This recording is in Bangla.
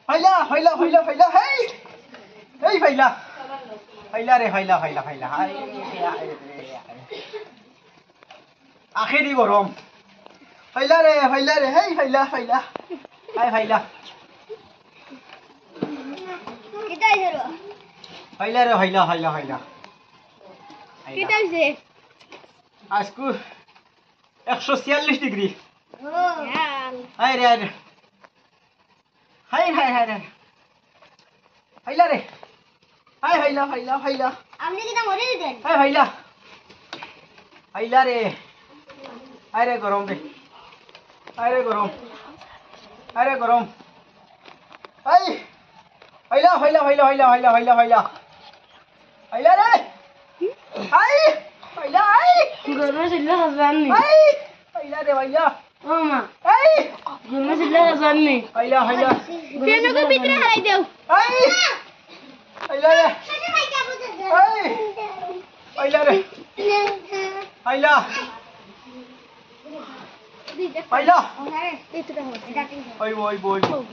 ফাইলা ফাইলা ফাইলা ফাইলা হেই এই ফাইলা ফাইলা রে ফাইলা ফাইলা ফাইলা হাই আখেরি গরম ফাইলা রে হেই ফাইলা ফাইলা হাই ফাইলা কিটাই জেরো ফাইলা রে ফাইলা ফাইলা ফাইলা কিটাই জে আজকু 146 ডিগ্রি ও হাই রে হাই হাই হাই রে ফাইলা রে হাই ফাইলা ফাইলা ফাইলা আপনি কিটা মরে দিতেন হাই ফাইলা ফাইলা রে আরে গরম রে আরে গরম আই ফাইলা ফাইলা ফাইলা ফাইলা ফাইলা ফাইলা ফাইলা ফাইলা রে আই ফাইলা আই গরমে সিল্লা হাজারনি আই ফাইলা রে ফাইলা ও মা আই গরমে সিল্লা হাজারনি ফাইলা ফাইলা তেনকে ভিতরে হারাই দেও আই ফাইলা রে আই ফাইলা রে ফাইলা ফাইলা ভিতরে হারাই ওই